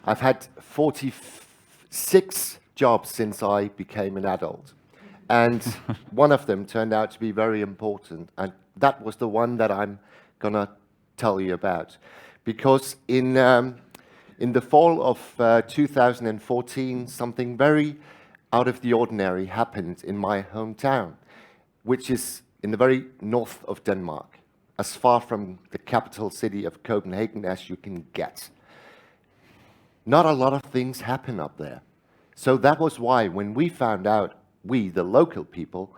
I've had 46 jobs since I became an adult. And one of them turned out to be very important. And that was the one that I'm going to tell you about. Because in the fall of 2014, something very out of the ordinary happened in my hometown, which is in the very north of Denmark, as far from the capital city of Copenhagen as you can get. Not a lot of things happen up there. So that was why when we found out, we, the local people,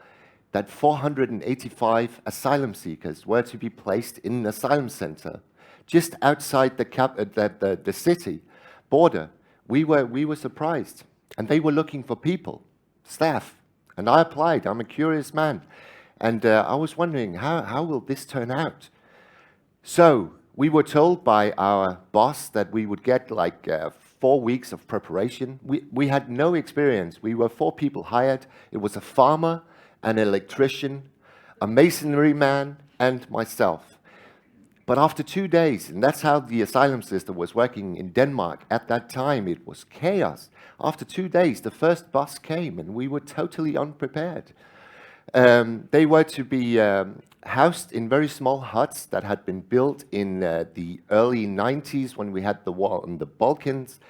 that 485 asylum seekers were to be placed in an asylum center just outside the city border, we were surprised. And they were looking for people, staff. And I applied. I'm a curious man. And I was wondering, how will this turn out? So we were told by our boss that we would get like 4 weeks of preparation. We had no experience. We were 4 people hired. It was a farmer, an electrician, a masonry man, and myself. But after 2 days, and that's how the asylum system was working in Denmark at that time, it was chaos. After 2 days, the first bus came, and we were totally unprepared. They were to be housed in very small huts that had been built in the early 90s when we had the war in the Balkans.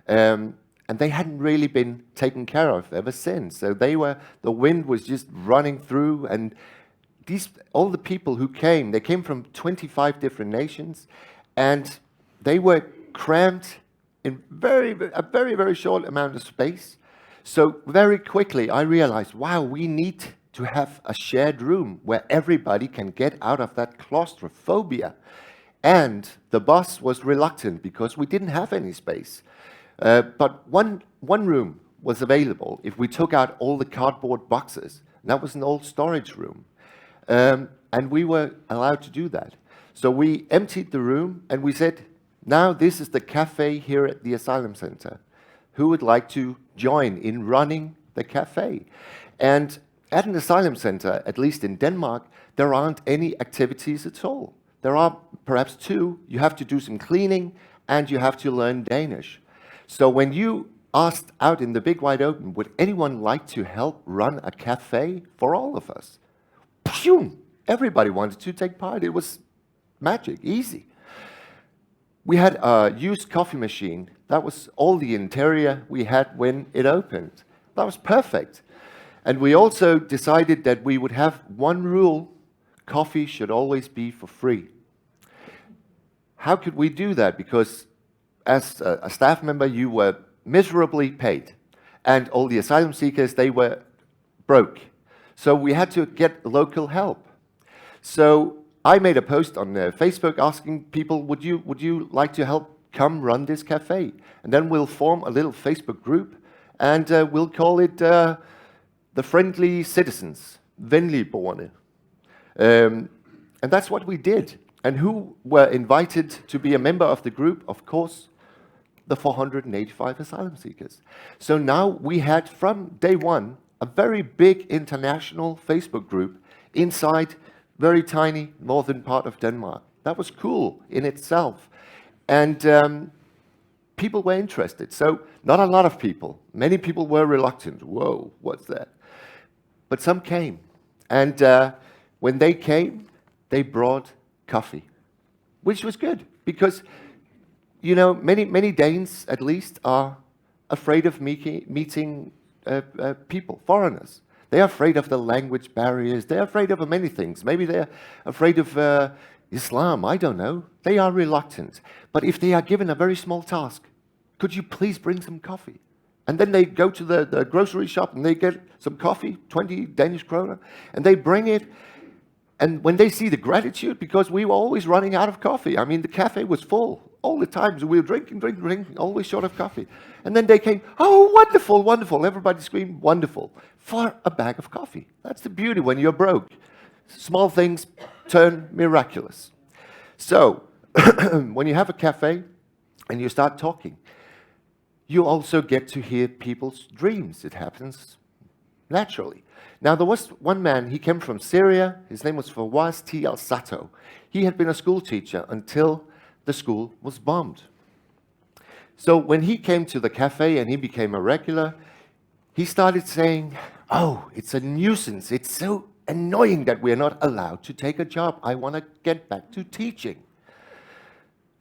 And they hadn't really been taken care of ever since. So the wind was just running through, and all the people who came, they came from 25 different nations, and they were cramped in a very, very short amount of space. So very quickly I realized, wow, we need to have a shared room where everybody can get out of that claustrophobia. And the boss was reluctant because we didn't have any space. But one room was available if we took out all the cardboard boxes. And that was an old storage room. And we were allowed to do that. So we emptied the room and we said, now this is the cafe here at the asylum center. Who would like to join in running the cafe? And at an asylum center, at least in Denmark, there aren't any activities at all. There are perhaps 2. You have to do some cleaning and you have to learn Danish. So when you asked out in the big wide open, would anyone like to help run a cafe for all of us? Phew! Everybody wanted to take part. It was magic, easy. We had a used coffee machine. That was all the interior we had when it opened. That was perfect. And we also decided that we would have one rule: coffee should always be for free. How could we do that? Because as a staff member, you were miserably paid. And all the asylum seekers, they were broke. So we had to get local help. So I made a post on Facebook asking people, would you like to help come run this cafe? And then we'll form a little Facebook group, and we'll call it the Friendly Citizens, Venligborgerne. And that's what we did. And who were invited to be a member of the group? Of course, the 485 asylum seekers. So now we had, from day one, a very big international Facebook group inside very tiny northern part of Denmark. That was cool in itself. And people were interested. So not a lot of people. Many people were reluctant. Whoa, what's that? But some came. And when they came, they brought coffee, which was good because, you know, many Danes at least are afraid of meeting people, foreigners. They're afraid of the language barriers. They're afraid of many things. Maybe they're afraid of Islam. I don't know. They are reluctant. But if they are given a very small task, could you please bring some coffee? And then they go to the grocery shop and they get some coffee, 20 Danish kroner, and they bring it. And when they see the gratitude, because we were always running out of coffee. I mean, the cafe was full all the time. So we were drinking, always short of coffee. And then they came, oh, wonderful, wonderful. Everybody screamed, wonderful, for a bag of coffee. That's the beauty when you're broke. Small things turn miraculous. So when you have a cafe and you start talking, you also get to hear people's dreams. It happens naturally. Now, there was one man, he came from Syria. His name was Fawaz T. al-Sato. He had been a school teacher until the school was bombed. So when he came to the cafe and he became a regular, he started saying, "Oh, it's a nuisance. It's so annoying that we're not allowed to take a job. I want to get back to teaching."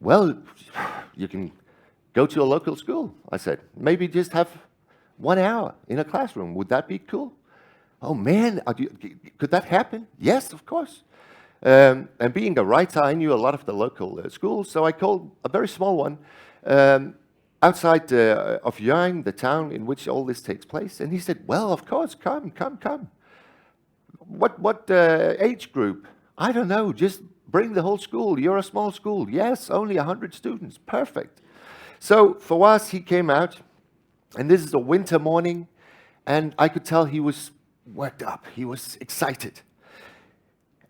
"Well, you can go to a local school," I said. "Maybe just have 1 hour in a classroom. Would that be cool?" "Oh man, could that happen?" "Yes, of course." And being a writer, I knew a lot of the local schools, so I called a very small one outside of Hjørring, the town in which all this takes place. And he said, "Well, of course, come. What age group?" "I don't know, just bring the whole school. You're a small school." "Yes, only 100 students. Perfect." So for us, he came out, and this is a winter morning, and I could tell he was worked up. He was excited.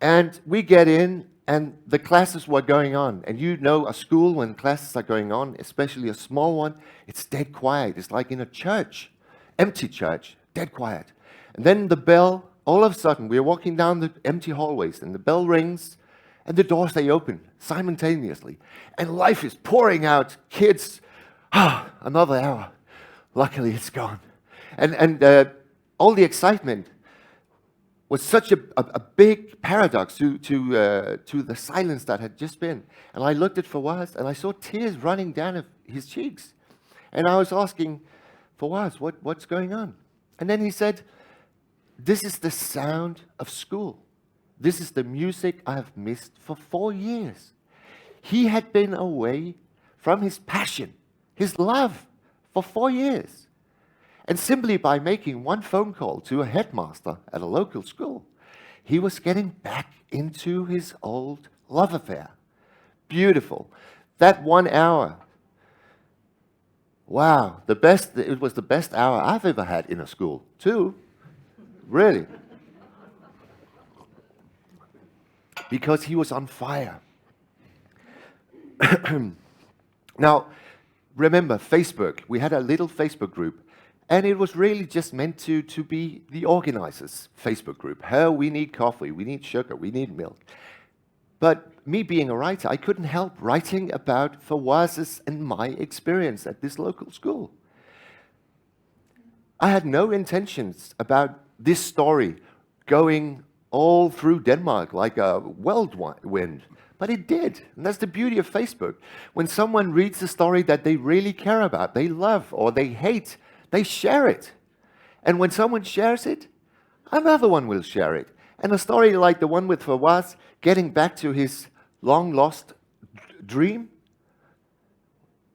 And we get in, and the classes were going on. And you know a school, when classes are going on, especially a small one, it's dead quiet. It's like in a church, empty church, dead quiet. And then the bell, all of a sudden, we're walking down the empty hallways, and the bell rings, and the doors, they open simultaneously. And life is pouring out. Kids, another hour. Luckily, it's gone. And all the excitement was such a big paradox to the silence that had just been. And I looked at Fawaz, and I saw tears running down his cheeks. And I was asking, "Fawaz, what's going on?" And then he said, "This is the sound of school. This is the music I have missed for 4 years." He had been away from his passion, his love, for 4 years. And simply by making one phone call to a headmaster at a local school, he was getting back into his old love affair. Beautiful. That 1 hour, wow, it was the best hour I've ever had in a school, too. Really. Because he was on fire. Now, remember Facebook. We had a little Facebook group. And it was really just meant to be the organizers' Facebook group. We need coffee, we need sugar, we need milk. But me being a writer, I couldn't help writing about Fawaz's and my experience at this local school. I had no intentions about this story going all through Denmark like a whirlwind. But it did. And that's the beauty of Facebook. When someone reads a story that they really care about, they love or they hate, they share it. And when someone shares it, another one will share it. And a story like the one with Fawaz getting back to his long-lost dream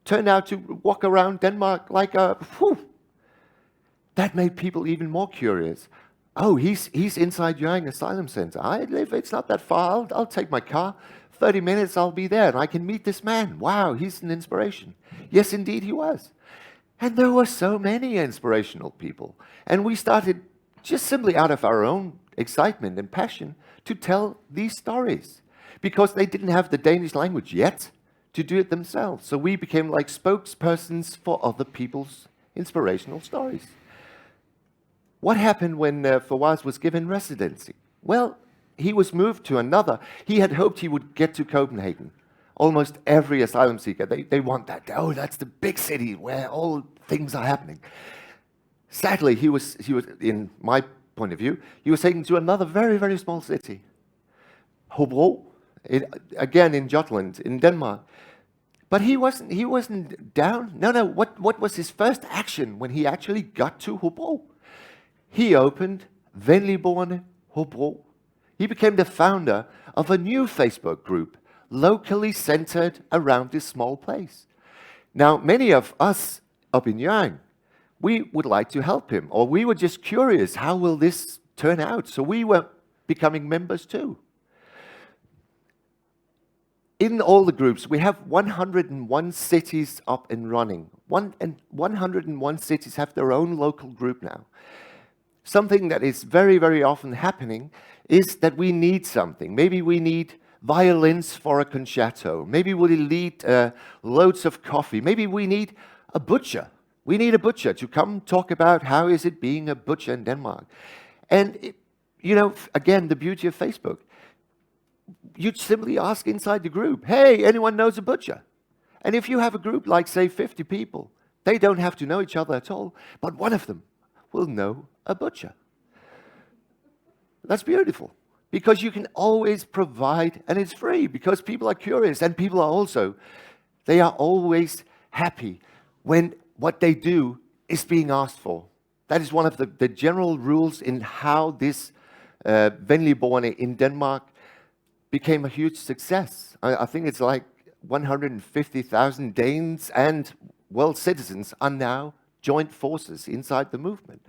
turned out to walk around Denmark like a whew. That made people even more curious. "Oh, he's inside Hjørring Asylum Center. It's not that far. I'll take my car. 30 minutes, I'll be there, and I can meet this man. Wow, he's an inspiration." Yes, indeed, he was. And there were so many inspirational people. And we started, just simply out of our own excitement and passion, to tell these stories. Because they didn't have the Danish language yet to do it themselves. So we became like spokespersons for other people's inspirational stories. What happened when Fawaz was given residency? Well, he was moved to another. He had hoped he would get to Copenhagen. Almost every asylum seeker, they want that. Oh, that's the big city where all things are happening. Sadly, he was, in my point of view, he was taken to another very, very small city. Hobro, again in Jutland, in Denmark. But he wasn't down. No, what was his first action when he actually got to Hobro? He opened Venligboerne Hobro. He became the founder of a new Facebook group, locally centered around this small place. Now, many of us up in Hjørring, we would like to help him, or we were just curious, how will this turn out? So we were becoming members too. In all the groups, we have 101 cities up and running. 101 cities have their own local group now. Something that is very, very often happening is that we need something. Maybe we need violins for a concerto. Maybe we need loads of coffee. Maybe we need a butcher. We need a butcher to come talk about how is it being a butcher in Denmark. And, again, the beauty of Facebook. You'd simply ask inside the group, "Hey, anyone knows a butcher?" And if you have a group like, say, 50 people, they don't have to know each other at all, but one of them will know a butcher. That's beautiful, because you can always provide, and it's free, because people are curious, and people are also, they are always happy when what they do is being asked for. That is one of the general rules in how this Venligboerne in Denmark became a huge success. I think it's like 150,000 Danes and world citizens are now joined forces inside the movement.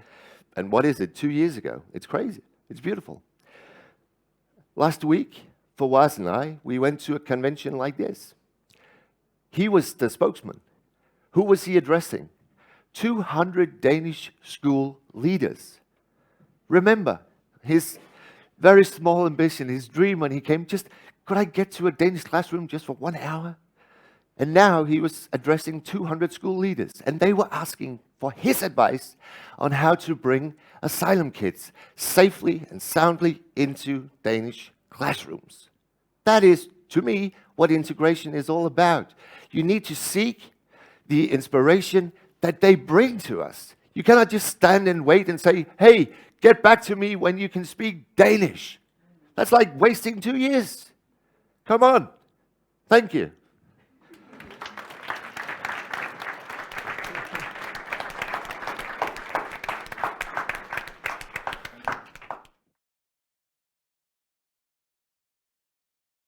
And what is it, 2 years ago? It's crazy. It's beautiful. Last week, for Waz and I, we went to a convention like this. He was the spokesman. Who was he addressing? 200 Danish school leaders. Remember, his very small ambition, his dream when he came, just, could I get to a Danish classroom just for 1 hour? And now he was addressing 200 school leaders, and they were asking for his advice on how to bring asylum kids safely and soundly into Danish classrooms. That is, to me, what integration is all about. You need to seek the inspiration that they bring to us. You cannot just stand and wait and say, hey, get back to me when you can speak Danish. That's like wasting 2 years. Come on. Thank you.